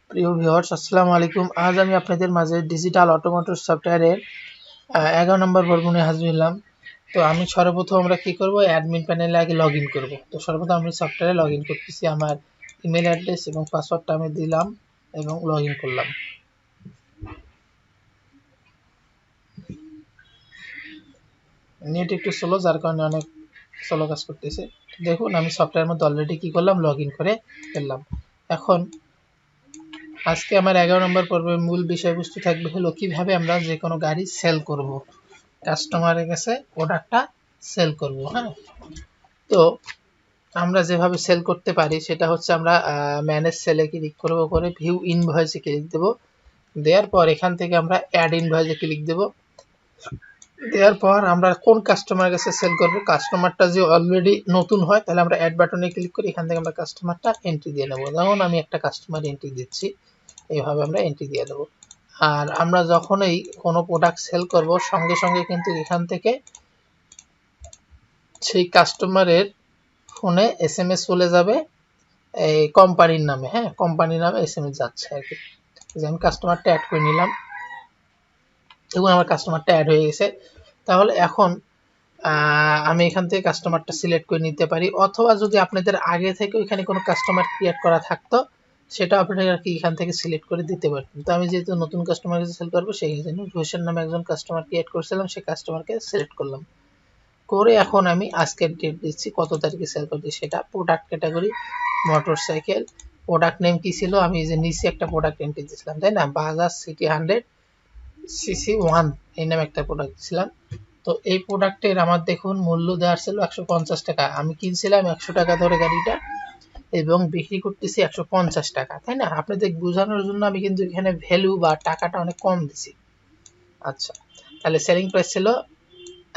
প্রিয় ভিউয়ার্স, আসসালামু আলাইকুম। আজ আমি আপনাদের মাঝে ডিজিটাল অটোমোটিভ সফটওয়্যারের 11 নম্বর পর্ব নিয়ে হাজির হলাম। তো আমি সর্বপ্রথম আমরা কি করব, অ্যাডমিন প্যানেলে আগে লগ ইন করবো। তো সর্বপ্রথম আমি সফটওয়্যারে লগ ইন করতেছি, আমার ইমেল অ্যাড্রেস এবং পাসওয়ার্ডটা আমি দিলাম এবং লগ ইন করলাম। নেট একটু স্লো, যার কারণে অনেক স্লো কাজ করতেছে। দেখুন আমি সফটওয়্যারের মধ্যে অলরেডি কি করলাম, লগ ইন করে ফেললাম। এখন আজকে আমার 11 নম্বর পর্বের মূল বিষয়বস্তু থাকবে হলো কিভাবে আমরা যে কোনো গাড়ি সেল করব, কাস্টমারের কাছে প্রোডাক্টটা সেল করব। হ্যাঁ, তো আমরা যেভাবে সেল করতে পারি সেটা হচ্ছে আমরা ম্যানেজ সেলে ক্লিক করব, করে ভিউ ইনভয়েসে ক্লিক দেব, দেওয়ার পর এখান থেকে আমরা অ্যাড ইনভয়েসে ক্লিক দেব। দেওয়ার পর আমরা কোন কাস্টমারের কাছে সেল করব, কাস্টমারটা যে অলরেডি নতুন হয় তাহলে আমরা অ্যাড বাটনে ক্লিক করে এখান থেকে আমরা কাস্টমারটা এন্ট্রি দিয়ে নেব। যেমন আমি একটা কাস্টমার এন্ট্রি দিচ্ছি, এইভাবে আমরা এন্ট্রি দিয়ে দেবো। আর আমরা যখনই কোনো প্রোডাক্ট সেল করব সঙ্গে সঙ্গে কিন্তু এখান থেকে সেই কাস্টমারের ফোনে এসএমএস চলে যাবে এই কোম্পানির নামে। হ্যাঁ, কোম্পানির নামে এসএমএস যাচ্ছে আর কি। যে আমি কাস্টমারটা অ্যাড করে নিলাম এবং আমার কাস্টমারটা অ্যাড হয়ে গেছে। তাহলে এখন আমি এখান থেকে কাস্টমারটা সিলেক্ট করে নিতে পারি, অথবা যদি আপনাদের আগে থেকে এখানে কোনো কাস্টমার ক্রিয়েট করা থাকতো সেটা আপনারা আর কি এখান থেকে সিলেক্ট করে দিতে পারতেন। তো আমি যেহেতু নতুন কাস্টমার কাছে সেল করবো সেই জন্য হোসেন নামে একজন কাস্টমার ক্রিয়েট করেছিলাম, সেই কাস্টমারকে সিলেক্ট করলাম। করে এখন আমি আজকের ডেট দিচ্ছি, কত তারিখে সেল করছি সেটা। Product category motorcycle, product name কি ছিল, আমি যে নিচে একটা প্রোডাক্ট এন্ট্রি দিয়েছিলাম তাই না, বাজাজ সিটি 100 সিসি 1 এই নামে একটা প্রোডাক্ট দিয়েছিলাম। তো এই প্রোডাক্টের আমার দেখুন মূল্য দেওয়ার ছিল 150 টাকা। আমি কিনছিলাম 100 টাকা ধরে গাড়িটা এবং বিক্রি করতেছি 150 টাকা, তাই না? আপনাদের বোঝানোর জন্য আমি কিন্তু এখানে ভ্যালু বা টাকাটা অনেক কম দিছি। আচ্ছা, তাহলে সেলিং প্রাইস ছিল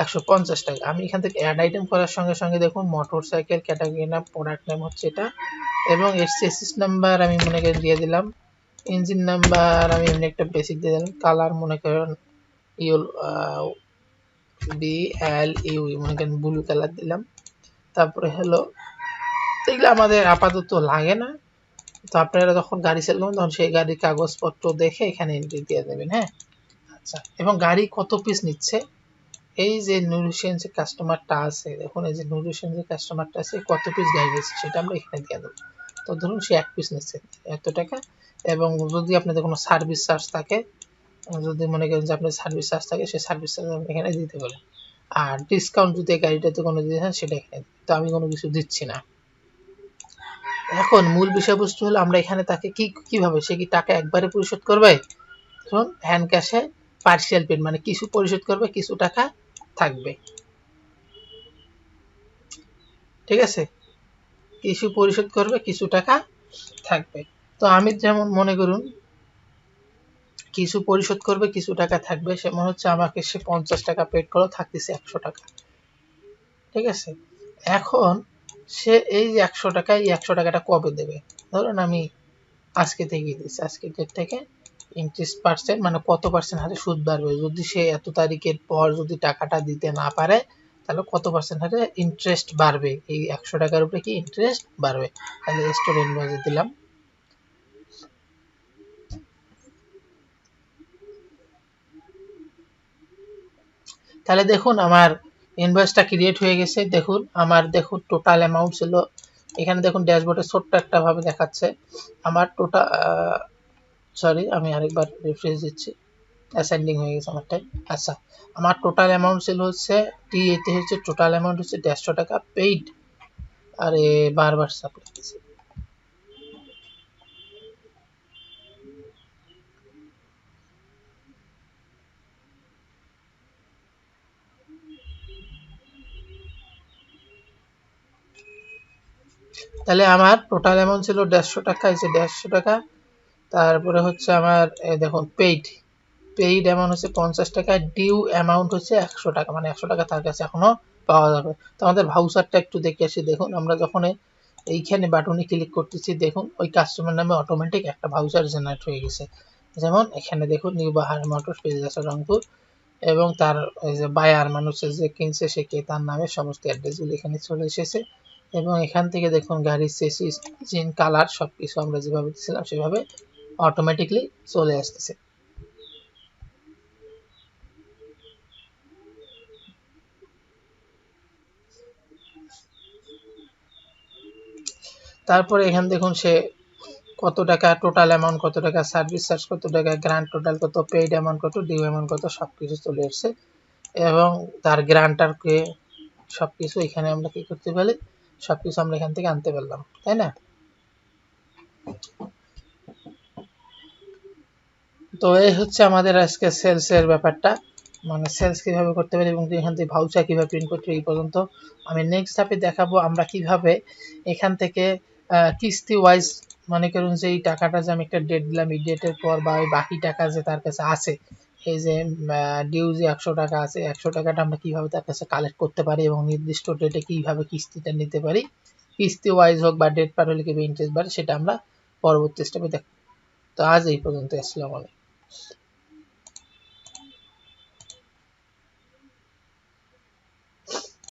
150 টাকা। আমি এখান থেকে অ্যাড আইটেম করার সঙ্গে সঙ্গে দেখুন মোটরসাইকেল ক্যাটাগরি নাম, প্রোডাক্ট নেম হচ্ছে এটা, এবং এর চেসিস নাম্বার আমি মনে করে দিয়ে দিলাম, ইঞ্জিন নাম্বার আমি এমনি একটা বেসিক দিয়ে দিলাম, কালার মনে করেন BLU মনে করেন ব্লু কালার দিলাম। তারপরে হলো এগুলো আমাদের আপাতত লাগে না, তো আপনারা যখন গাড়ি সেল করবেন তখন সেই গাড়ির কাগজপত্র দেখে এখানে এন্ট্রি দিয়ে দেবেন। হ্যাঁ, আচ্ছা, এবং গাড়ি কত পিস নিচ্ছে, এই যে নুর হোসেন যে কাস্টমারটা আছে, দেখুন এই যে নুর হোসেন যে কাস্টমারটা আছে কত পিস গাড়ি নিচ্ছে সেটা আমরা এখানে দিয়ে দেবো। তো ধরুন সে 1 পিস নিচ্ছে এত টাকা, এবং যদি আপনাদের কোনো সার্ভিস চার্জ থাকে, যদি মনে করেন যে আপনার সার্ভিস চার্জ থাকে সেই সার্ভিস চার্জ আপনি এখানে দিতে পারেন। আর ডিসকাউন্ট যদি গাড়িটাতে কোনো দিয়েছেন সেটা এখানে, তো আমি কোনো কিছু দিচ্ছি না। এখন মূল বিষয়বস্তু হলো আমরা এখানে তাকে কিভাবে, সে কি টাকা একবারে পরিশোধ করবে? ধরুন হ্যান্ড ক্যাশে পার্সিয়াল পেড, মানে কিছু পরিশোধ করবে, কিছু টাকা থাকবে। ঠিক আছে, কিছু পরিশোধ করবে, কিছু টাকা থাকবে। তো আমি যেমন মনে করুন কিছু পরিশোধ করবে, কিছু টাকা থাকবে, সেমন হচ্ছে আমাকে সে 50 টাকা পেড করো, থাকতেছে 100 টাকা। ঠিক আছে, এখন সে এই যে 100 টাকা, এই 100 টাকাটা কবে দেবে? ধরুন আমি আজকে থেকে দিচ্ছি, আজকের ডেট থেকে ইন্টারেস্ট পার্সেন্ট মানে কত পার্সেন্ট হারে সুদ বাড়বে, যদি সে এত তারিখের পর যদি টাকাটা দিতে না পারে তাহলে কত পার্সেন্ট হারে ইন্টারেস্ট বাড়বে, এই 100 টাকার উপরে কি ইন্টারেস্ট বাড়বে। তাহলে স্টুডেন্ট বাজে দিলাম। তাহলে দেখুন আমার ইনভয়েসটা ক্রিয়েট হয়ে গেছে। দেখুন আমার দেখুন টোটাল অ্যামাউন্ট ছিল, এখানে দেখুন ড্যাশবোর্ডে ছোট্ট একটা ভাবে দেখাচ্ছে আমার টোটাল, সরি আমি আরেকবার রিফ্রেশ দিচ্ছি, অ্যাসেন্ডিং হয়ে গেছে আমারটাই। আচ্ছা, আমার টোটাল অ্যামাউন্ট ছিল হচ্ছে এতে হচ্ছে টোটাল অ্যামাউন্ট হচ্ছে 150 টাকা পেইড। আরে বারবার সাপ্লাই দিছি। তাহলে আমার টোটাল অ্যামাউন্ট ছিল 150 টাকা, এই যে 150 টাকা। তারপরে হচ্ছে আমার দেখুন পেইড অ্যামাউন্ট হচ্ছে 50 টাকা, ডিউ অ্যামাউন্ট হচ্ছে 100 টাকা, মানে 100 টাকা তার কাছে এখনো পাওয়া যাবে। তো আমাদের ভাউচারটা একটু দেখে আসি। দেখুন আমরা যখন এইখানে বাটনে ক্লিক করতেছি দেখুন ওই কাস্টমার নামে অটোমেটিক একটা ভাউচার জেনারেট হয়ে গেছে। যেমন এখানে দেখুন নিউ বাহার মোটরস পেজ আছে রংপুর, এবং তার এই যে বায়ার মানুষের যে কিনছে সে কে, তার নামে সমস্ত অ্যাড্রেসগুলো এখানে চলে এসেছে। এবং এখান থেকে দেখুন গাড়ির চেসিস, ইঞ্জিন, কালার সবকিছু আমরা যেভাবে দিয়েছিলাম সেভাবে অটোমেটিকলি চলে আসতেছে। তারপরে এখানে দেখুন সে কত টাকা টোটাল অ্যামাউন্ট, কত টাকা সার্ভিস চার্জ, কত টাকা গ্রান্ট টোটাল, কত পেইড অ্যামাউন্ট, কত ডিউ অ্যামাউন্ট, কত সবকিছু চলে আসছে এবং তার গ্রান্টারকে সবকিছু এখানে আমরা কি করতে পারি, সবকিছু আমরা এখান থেকে আনতে পারলাম, তাই না? তো এই হচ্ছে আমাদের আজকে সেলস এর ব্যাপারটা, মানে সেলস কিভাবে করতে পারি এবং এখান থেকে ভাউচার কিভাবে প্রিন্ট করতে এই পর্যন্ত। আমি নেক্সট ধাপে দেখাবো আমরা কিভাবে এখান থেকে কিস্তি ওয়াইজ, মনে করুন যে এই টাকাটা যে আমি একটা ডেট দিলাম, এই ডেটের পর বা ওই বাকি টাকা যে তার কাছে আছে, এই যে ডিউ যে 100 টাকা আছে, 100 টাকাটা আমরা কিভাবে তার কাছে কালেক্ট করতে পারি এবং নির্দিষ্ট ডেটে কিভাবে কিস্তিটা নিতে পারি, কিস্তি ওয়াইজ হোক বা ডেট পার হলে কিভাবে ইন্টারেস্ট বাড়ে, সেটা আমরা পরবর্তী স্টেপে দেখব। তো আজ এই পর্যন্ত, আসসালামু আলাইকুম।